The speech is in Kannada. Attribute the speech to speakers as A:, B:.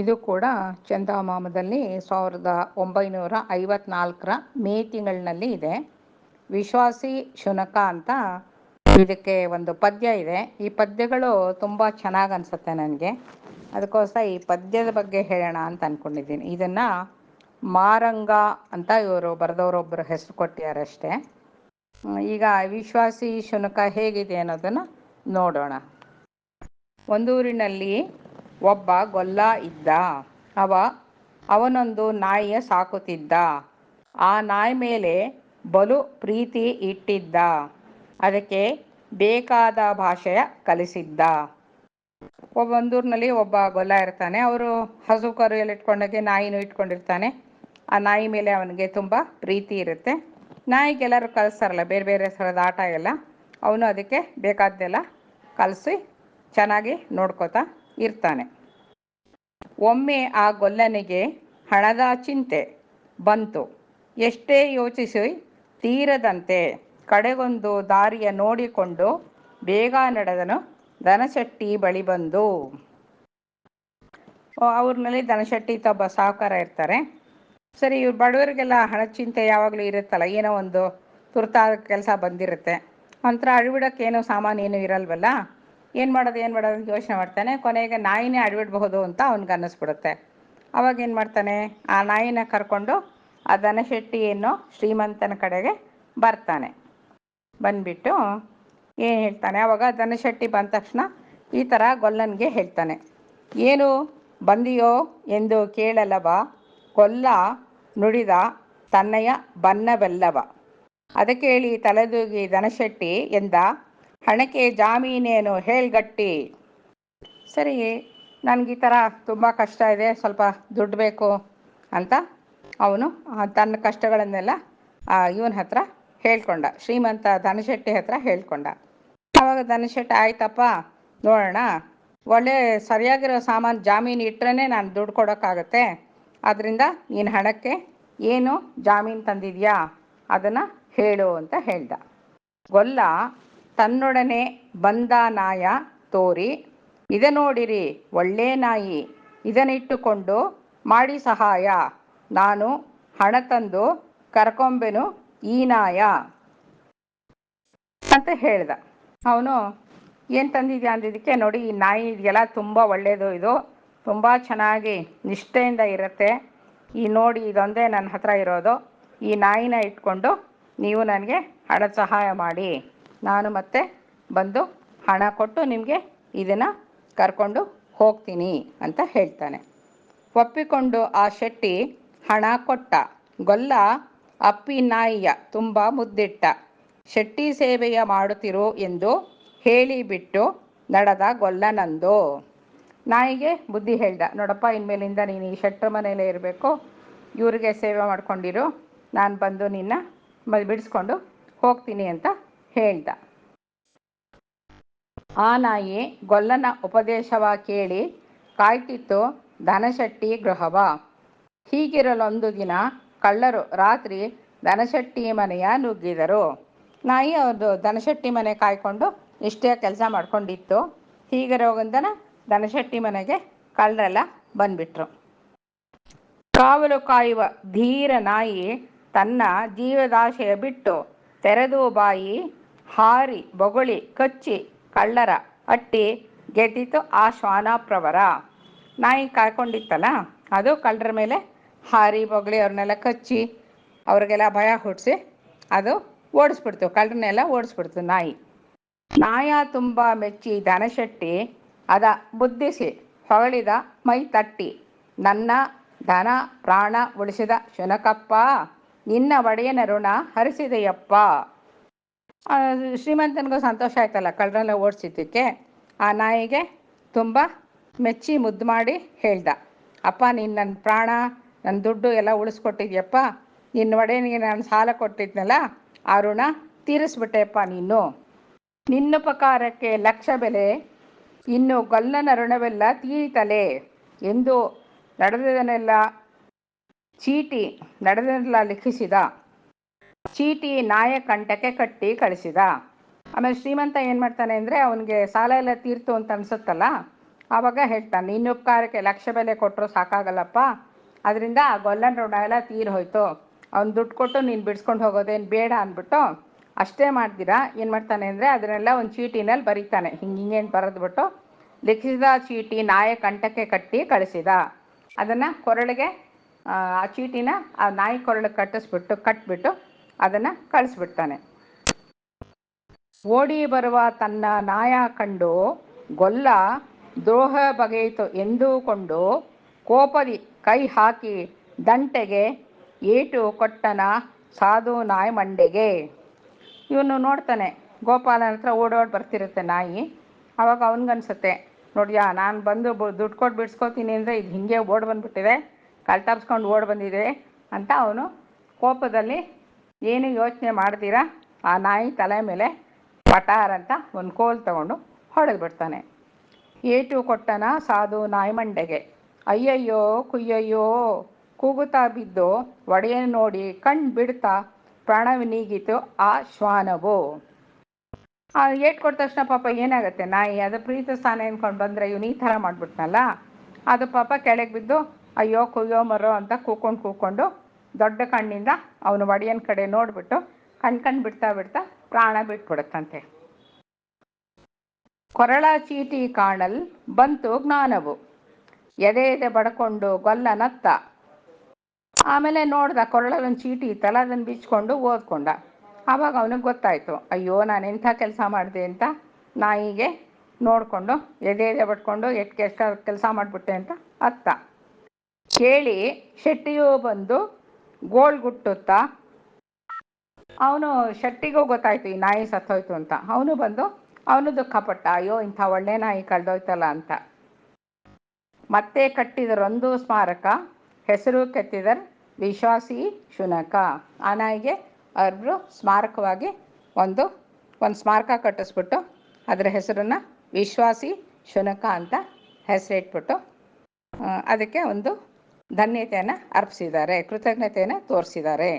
A: ಇದು ಕೂಡ ಚಂದಮಾಮದಲ್ಲಿ 1954 ಮೇ ತಿಂಗಳಿನಲ್ಲಿ ಇದೆ. ವಿಶ್ವಾಸಿ ಶುನಕ ಅಂತ ಇದಕ್ಕೆ ಒಂದು ಪದ್ಯ ಇದೆ. ಈ ಪದ್ಯಗಳು ತುಂಬ ಚೆನ್ನಾಗಿ ಅನಿಸುತ್ತೆ ನನಗೆ. ಅದಕ್ಕೋಸ್ಕರ ಈ ಪದ್ಯದ ಬಗ್ಗೆ ಹೇಳೋಣ ಅಂತ ಅಂದ್ಕೊಂಡಿದ್ದೀನಿ. ಇದನ್ನು ಮಾರಂಗ ಅಂತ ಇವರು ಬರೆದವರೊಬ್ಬರು ಹೆಸರು ಕೊಟ್ಟಿದ್ದಾರೆ ಅಷ್ಟೇ. ಈಗ ವಿಶ್ವಾಸಿ ಶುನಕ ಹೇಗಿದೆ ಅನ್ನೋದನ್ನು ನೋಡೋಣ. ಒಂದೂರಿನಲ್ಲಿ ಒಬ್ಬ ಗೊಲ್ಲ ಇದ್ದ. ಅವನೊಂದು ನಾಯಿಯ ಸಾಕುತ್ತಿದ್ದ. ಆ ನಾಯಿ ಮೇಲೆ ಬಲು ಪ್ರೀತಿ ಇಟ್ಟಿದ್ದ. ಅದಕ್ಕೆ ಬೇಕಾದ ಭಾಷೆಯ ಕಲಿಸಿದ್ದ. ಒಂದೂರಿನಲ್ಲಿ ಒಬ್ಬ ಗೊಲ್ಲ ಇರ್ತಾನೆ. ಅವರು ಹಸು ಕರು ಎಲ್ಲ ಇಟ್ಕೊಂಡಾಗೆ ನಾಯಿನೂ ಇಟ್ಕೊಂಡಿರ್ತಾನೆ. ಆ ನಾಯಿ ಮೇಲೆ ಅವನಿಗೆ ತುಂಬ ಪ್ರೀತಿ ಇರುತ್ತೆ. ನಾಯಿಗೆಲ್ಲರೂ ಕಲಿಸ್ತಾರಲ್ಲ ಬೇರೆ ಬೇರೆ ಥರದ ಆಟ ಎಲ್ಲ, ಅವನು ಅದಕ್ಕೆ ಬೇಕಾದ್ದೆಲ್ಲ ಕಲಿಸಿ ಚೆನ್ನಾಗಿ ನೋಡ್ಕೋತಾ ಇರ್ತಾನೆ. ಒಮ್ಮೆ ಆ ಗೊಲ್ಲನಿಗೆ ಹಣದ ಚಿಂತೆ ಬಂತು. ಎಷ್ಟೇ ಯೋಚಿಸಿ ತೀರದಂತೆ ಕಡೆಗೊಂದು ದಾರಿಯ ನೋಡಿಕೊಂಡು ಬೇಗ ನಡೆದನು. ದನಶೆಟ್ಟಿ ಬಳಿ ಬಂದು, ಅವ್ರನ್ನಲ್ಲಿ ದನಶೆಟ್ಟಿ ಒಬ್ಬ ಸಾಹುಕಾರ ಇರ್ತಾರೆ. ಸರಿ, ಇವ್ರು ಬಡವರಿಗೆಲ್ಲ ಹಣದ ಚಿಂತೆ ಯಾವಾಗಲೂ ಇರುತ್ತಲ್ಲ, ಏನೋ ಒಂದು ತುರ್ತಾದ ಕೆಲಸ ಬಂದಿರುತ್ತೆ. ಒಂಥರ ಅಡ್ಬಿಡೋಕ್ಕೇನೋ ಸಾಮಾನು ಏನೂ ಇರಲ್ವಲ್ಲ, ಏನು ಮಾಡೋದು ಅಂತ ಯೋಚನೆ ಮಾಡ್ತಾನೆ. ಕೊನೆಗೆ ನಾಯಿನೇ ಅಡ್ಬಿಡಬಹುದು ಅಂತ ಅವ್ನಿಗೆ ಅನ್ನಿಸ್ಬಿಡುತ್ತೆ. ಅವಾಗ ಏನು ಮಾಡ್ತಾನೆ, ಆ ನಾಯಿನ ಕರ್ಕೊಂಡು ಆ ದನಶೆಟ್ಟಿ ಏನೋ ಶ್ರೀಮಂತನ ಕಡೆಗೆ ಬರ್ತಾನೆ. ಬಂದುಬಿಟ್ಟು ಏನು ಹೇಳ್ತಾನೆ, ಆವಾಗ ದನಶೆಟ್ಟಿ ಬಂದ ತಕ್ಷಣ ಈ ಥರ ಗೊಲ್ಲನಿಗೆ ಹೇಳ್ತಾನೆ. ಏನು ಬಂದಿಯೋ ಎಂದು ಕೇಳಲವ. ಗೊಲ್ಲ ನುಡಿದ ತನ್ನಯ ಬನ್ನವೆಲ್ಲವ. ಅದಕ್ಕೆ ಹೇಳಿ ತಲೆದೂಗಿ ದನಶೆಟ್ಟಿ ಎಂದ, ಹಣಕ್ಕೆ ಜಾಮೀನೇನು ಹೇಳ್ಗಟ್ಟಿ. ಸರಿ, ನನಗೆ ಈ ಥರ ತುಂಬ ಕಷ್ಟ ಇದೆ, ಸ್ವಲ್ಪ ದುಡ್ಡು ಬೇಕು ಅಂತ ಅವನು ತನ್ನ ಕಷ್ಟಗಳನ್ನೆಲ್ಲ ಇವನ ಹತ್ರ ಹೇಳ್ಕೊಂಡ, ಶ್ರೀಮಂತ ದನಶೆಟ್ಟಿ ಹತ್ರ ಹೇಳ್ಕೊಂಡ. ಆವಾಗ ದನಶೆಟ್ಟಿ, ಆಯ್ತಪ್ಪ ನೋಡೋಣ, ಒಳ್ಳೆ ಸರಿಯಾಗಿರೋ ಸಾಮಾನು ಜಾಮೀನು ಇಟ್ಟರೆ ನಾನು ದುಡ್ಡು ಕೊಡೋಕ್ಕಾಗತ್ತೆ. ಆದ್ದರಿಂದ ನೀನು ಹಣಕ್ಕೆ ಏನು ಜಾಮೀನು ತಂದಿದೆಯಾ ಅದನ್ನು ಹೇಳು ಅಂತ ಹೇಳ್ದ. ಗೊಲ್ಲ ತನ್ನೊಡನೆ ಬಂದ ನಾಯ ತೋರಿ, ಇದ ನೋಡಿರಿ ಒಳ್ಳೆ ನಾಯಿ, ಇದನ್ನಿಟ್ಟುಕೊಂಡು ಮಾಡಿ ಸಹಾಯ. ನಾನು ಹಣ ತಂದು ಕರ್ಕೊಂಬೆನು ಈ ನಾಯ ಅಂತ ಹೇಳ್ದ. ಅವನು ಏನು ತಂದಿದ್ಯಾ ಅಂದಿದ್ದಕ್ಕೆ, ನೋಡಿ ಈ ನಾಯಿ ಇದೆಯಲ್ಲ ತುಂಬ ಒಳ್ಳೆಯದು, ಇದು ತುಂಬ ಚೆನ್ನಾಗಿ ನಿಷ್ಠೆಯಿಂದ ಇರುತ್ತೆ. ಈ ನೋಡಿ ಇದೊಂದೇ ನನ್ನ ಹತ್ರ ಇರೋದು. ಈ ನಾಯಿನ ಇಟ್ಕೊಂಡು ನೀವು ನನಗೆ ಹಣದ ಸಹಾಯ ಮಾಡಿ, ನಾನು ಮತ್ತೆ ಬಂದು ಹಣ ಕೊಟ್ಟು ನಿಮಗೆ ಇದನ್ನು ಕರ್ಕೊಂಡು ಹೋಗ್ತೀನಿ ಅಂತ ಹೇಳ್ತಾನೆ. ಒಪ್ಪಿಕೊಂಡು ಆ ಶೆಟ್ಟಿ ಹಣ ಕೊಟ್ಟ. ಗೊಲ್ಲ ಅಪ್ಪಿ ನಾಯಿಯ ತುಂಬ ಮುದ್ದಿಟ್ಟ. ಶೆಟ್ಟಿ ಸೇವೆಯ ಮಾಡುತ್ತಿರು ಎಂದು ಹೇಳಿಬಿಟ್ಟು ನಡೆದ ಗೊಲ್ಲನಂದು. ನಾಯಿಗೆ ಬುದ್ಧಿ ಹೇಳ್ದ, ನೋಡಪ್ಪ, ಇನ್ಮೇಲಿಂದ ನೀನು ಈ ಶೆಟ್ರ ಮನೆಯಲ್ಲೇ ಇರಬೇಕು, ಇವರಿಗೆ ಸೇವೆ ಮಾಡ್ಕೊಂಡಿರು, ನಾನು ಬಂದು ನಿನ್ನ ಬಿಡಿಸ್ಕೊಂಡು ಹೋಗ್ತೀನಿ ಅಂತ ಹೇಳ್ದ. ಆ ನಾಯಿ ಗೊಲ್ಲನ ಉಪದೇಶವ ಕೇಳಿ ಕಾಯ್ತಿತ್ತು ದನಶೆಟ್ಟಿ ಗೃಹವ. ಹೀಗಿರಲೊಂದು ದಿನ ಕಳ್ಳರು ರಾತ್ರಿ ದನಶೆಟ್ಟಿ ಮನೆಯ ನುಗ್ಗಿದರು. ನಾಯಿ ಅವ್ರದ್ದು ದನಶೆಟ್ಟಿ ಮನೆ ಕಾಯ್ಕೊಂಡು ಇಷ್ಟೇ ಕೆಲಸ ಮಾಡ್ಕೊಂಡಿತ್ತು. ಹೀಗಿರೋಗಂದನ ದನಶೆಟ್ಟಿ ಮನೆಗೆ ಕಳ್ಳರೆಲ್ಲ ಬಂದ್ಬಿಟ್ರು. ಕಾವಲು ಕಾಯುವ ಧೀರ ನಾಯಿ ತನ್ನ ಜೀವದಾಶೆಯ ಬಿಟ್ಟು ತೆರೆದು ಬಾಯಿ ಹಾರಿ ಬೊಗಳಿ ಕಚ್ಚಿ ಕಳ್ಳರ ಅಟ್ಟಿ ಗೆದ್ದಿತು ಆ ಶ್ವಾನಪ್ರವರ. ನಾಯಿ ಕಾಯ್ಕೊಂಡಿತ್ತಲ್ಲ, ಅದು ಕಳ್ಳರ ಮೇಲೆ ಹಾರಿ ಬೊಗಳಿ ಅವ್ರನ್ನೆಲ್ಲ ಕಚ್ಚಿ ಅವ್ರಿಗೆಲ್ಲ ಭಯ ಹುಟ್ಟಿಸಿ ಅದು ಓಡಿಸ್ಬಿಡ್ತು, ಕಳ್ಳರನ್ನೆಲ್ಲ ಓಡಿಸ್ಬಿಡ್ತು ನಾಯಿ. ನಾಯ ತುಂಬ ಮೆಚ್ಚಿ ದನಶೆಟ್ಟಿ ಅದ ಬುದ್ಧಿಸಿ ಹೊಗಳಿದ ಮೈ ತಟ್ಟಿ, ನನ್ನ ಧನ ಪ್ರಾಣ ಉಳಿಸಿದ ಶುನಕಪ್ಪ, ನಿನ್ನ ಒಡೆಯನ ಋಣ ಹರಿಸಿದೆಯಪ್ಪ. ಶ್ರೀಮಂತನಿಗೂ ಸಂತೋಷ ಆಯ್ತಲ್ಲ ಕಳ್ಳರೆಲ್ಲ ಓಡಿಸಿದ್ದಕ್ಕೆ. ಆ ನಾಯಿಗೆ ತುಂಬ ಮೆಚ್ಚಿ ಮುದ್ದು ಮಾಡಿ ಹೇಳ್ದ, ಅಪ್ಪ ನೀನು ನನ್ನ ಪ್ರಾಣ ನನ್ನ ದುಡ್ಡು ಎಲ್ಲ ಉಳಿಸ್ಕೊಟ್ಟಿದ್ಯಪ್ಪ, ನಿನ್ನ ಒಡೆಯನಿಗೆ ನಾನು ಸಾಲ ಕೊಟ್ಟಿದ್ನಲ್ಲ ಆ ಋಣ ತೀರಿಸ್ಬಿಟ್ಟೆಯಪ್ಪ ನೀನು. ನಿನ್ನುಪಕಾರಕ್ಕೆ ಲಕ್ಷ ಬೆಲೆ, ಇನ್ನು ಗೊಲ್ಲನ ಋಣವೆಲ್ಲ ತೀರಿತಲೇ ಎಂದು ನಡೆದನೆಲ್ಲ ಲಿಖಿಸಿದ. ಚೀಟಿ ನಾಯ ಕಂಠಕ್ಕೆ ಕಟ್ಟಿ ಕಳಿಸಿದ. ಆಮೇಲೆ ಶ್ರೀಮಂತ ಏನು ಮಾಡ್ತಾನೆ ಅಂದರೆ, ಅವನಿಗೆ ಸಾಲ ಎಲ್ಲ ತೀರ್ತು ಅಂತ ಅನಿಸುತ್ತಲ್ಲ, ಆವಾಗ ಹೇಳ್ತಾನೆ, ನಿನ್ನ ಉಪಕಾರಕ್ಕೆ ಲಕ್ಷ ಬೆಲೆ ಕೊಟ್ಟರು ಸಾಕಾಗಲ್ಲಪ್ಪ, ಅದರಿಂದ ಆ ಗೊಲ್ಲನ ಋಣ ಎಲ್ಲ ತೀರಿ ಹೋಯ್ತು, ಅವ್ನು ದುಡ್ಡು ಕೊಟ್ಟು ನೀನು ಬಿಡಿಸ್ಕೊಂಡು ಹೋಗೋದೇನು ಬೇಡ ಅಂದ್ಬಿಟ್ಟು ಅಷ್ಟೇ ಮಾಡ್ತೀರಾ ಏನು ಮಾಡ್ತಾನೆ ಅಂದರೆ ಅದನ್ನೆಲ್ಲ ಒಂದು ಚೀಟಿನಲ್ಲಿ ಬರೀತಾನೆ. ಹಿಂಗೇನು ಬರೆದ್ಬಿಟ್ಟು ಲಿಖಿಸಿದ ಚೀಟಿ ನಾಯಿ ಕಂಠಕ್ಕೆ ಕಟ್ಟಿ ಕಳಿಸಿದ. ಅದನ್ನು ಕೊರಳಿಗೆ ಆ ಚೀಟಿನ ಆ ನಾಯಿ ಕೊರಳಿಗೆ ಕಟ್ಬಿಟ್ಟು ಅದನ್ನು ಕಳಿಸ್ಬಿಡ್ತಾನೆ. ಓಡಿ ಬರುವ ತನ್ನ ನಾಯ ಕಂಡು ಗೊಲ್ಲ ದ್ರೋಹ ಬಗೆಯಿತು ಎಂದುಕೊಂಡು ಕೋಪದಿ ಕೈ ಹಾಕಿ ದಂಟೆಗೆ ಏಟು ಕೊಟ್ಟನ ಸಾಧು ನಾಯಿ ಮಂಡೆಗೆ. ಇವನು ನೋಡ್ತಾನೆ, ಗೋಪಾಲನ ಹತ್ರ ಓಡೋಡಿ ಬರ್ತಿರುತ್ತೆ ನಾಯಿ. ಆವಾಗ ಅವನಿಗನ್ಸುತ್ತೆ, ನೋಡಿಯಾ ನಾನು ಬಂದು ದುಡ್ಡು ಕೊಟ್ಟು ಬಿಡಿಸ್ಕೊತೀನಿ ಅಂದರೆ ಇದು ಹಿಂಗೆ ಓಡಿ ಬಂದುಬಿಟ್ಟಿದೆ, ಕಳ್ತಪ್ಸ್ಕೊಂಡು ಓಡಿ ಬಂದಿದೆ ಅಂತ ಅವನು ಕೋಪದಲ್ಲಿ ಏನು ಯೋಚನೆ ಮಾಡ್ತೀರಾ ಆ ನಾಯಿ ತಲೆ ಮೇಲೆ ಪಟಾರ್ ಅಂತ ಒಂದು ಕೋಲ್ ತಗೊಂಡು ಹೊಡೆದು ಬಿಡ್ತಾನೆ. ಏಟು ಕೊಟ್ಟನ ಸಾಧು ನಾಯಿ ಮಂಡೆಗೆ. ಅಯ್ಯಯ್ಯೋ ಕುಯ್ಯಯ್ಯೋ ಕೂಗುತ್ತಾ ಬಿದ್ದು ಒಡೆಯನ್ನು ನೋಡಿ ಕಣ್ಣು ಬಿಡ್ತಾ ಪ್ರಾಣವಿನೀಗಿತು ಆ ಶ್ವಾನವು. ಏಟು ಕೊಟ್ಟ ತಕ್ಷಣ ಪಾಪ ಏನಾಗುತ್ತೆ, ನಾಯಿ ಅದು ಪ್ರೀತಿ ಸ್ಥಾನ ಅಂದ್ಕೊಂಡು ಬಂದರೆ ಇವನು ಈ ಥರ ಮಾಡಿಬಿಟ್ನಲ್ಲ, ಅದು ಪಾಪ ಕೆಳಗೆ ಬಿದ್ದು ಅಯ್ಯೋ ಕುಯ್ಯೋ ಮರೋ ಅಂತ ಕೂಕೊಂಡು ದೊಡ್ಡ ಕಣ್ಣಿಂದ ಅವನು ಒಡೆಯನ ಕಡೆ ನೋಡಿಬಿಟ್ಟು ಕಣ್ ಬಿಡ್ತಾ ಪ್ರಾಣ ಬಿಟ್ಬಿಡುತ್ತಂತೆ. ಕೊರಳ ಚೀಟಿ ಕಾಣಲ್ ಬಂತು ಜ್ಞಾನವು, ಎದೆ ಬಡ್ಕೊಂಡು ಗೊಲ್ಲನತ್ತ. ಆಮೇಲೆ ನೋಡ್ದ ಕೊರಳದೊಂದು ಚೀಟಿ ಇತ್ತಲ್ಲ, ಅದನ್ನು ಬಿಚ್ಕೊಂಡು ಓದ್ಕೊಂಡ. ಆವಾಗ ಅವನಿಗೆ ಗೊತ್ತಾಯಿತು, ಅಯ್ಯೋ ನಾನು ಎಂಥ ಕೆಲಸ ಮಾಡಿದೆ ಅಂತ. ನಾಯಿಗೆ ನೋಡಿಕೊಂಡು ಎದೆ ಬಡ್ಕೊಂಡು ಎಷ್ಟು ಕೆಲಸ ಮಾಡಿಬಿಟ್ಟೆ ಅಂತ ಅತ್ತ. ಕೇಳಿ ಶೆಟ್ಟಿಯೂ ಬಂದು ಗೋಳ್ಗುಟ್ಟುತ್ತಾ, ಅವನು ಶೆಟ್ಟಿಗೂ ಗೊತ್ತಾಯಿತು ಈ ನಾಯಿ ಸತ್ತೋಯ್ತು ಅಂತ. ಅವನು ದುಃಖಪಟ್ಟ, ಅಯ್ಯೋ ಇಂಥ ಒಳ್ಳೆ ನಾಯಿ ಕಳೆದೋಯ್ತಲ್ಲ ಅಂತ. ಮತ್ತೆ ಕಟ್ಟಿದರೊಂದು ಸ್ಮಾರಕ, ಹೆಸರು ಕೆತ್ತಿದರ್ ವಿಶ್ವಾಸಿ ಶುನಕ. ಆ ನಾಯಿಗೆ ಅವರು ಸ್ಮಾರಕವಾಗಿ ಒಂದು ಸ್ಮಾರಕ ಕಟ್ಟಿಸ್ಬಿಟ್ಟು ಅದರ ಹೆಸರನ್ನು ವಿಶ್ವಾಸಿ ಶುನಕ ಅಂತ ಹೆಸರಿಟ್ಬಿಟ್ಟು ಅದಕ್ಕೆ ಒಂದು ಧನ್ಯತೆಯನ್ನು ಅರ್ಪಿಸಿದ್ದಾರೆ, ಕೃತಜ್ಞತೆಯನ್ನು ತೋರಿಸಿದ್ದಾರೆ.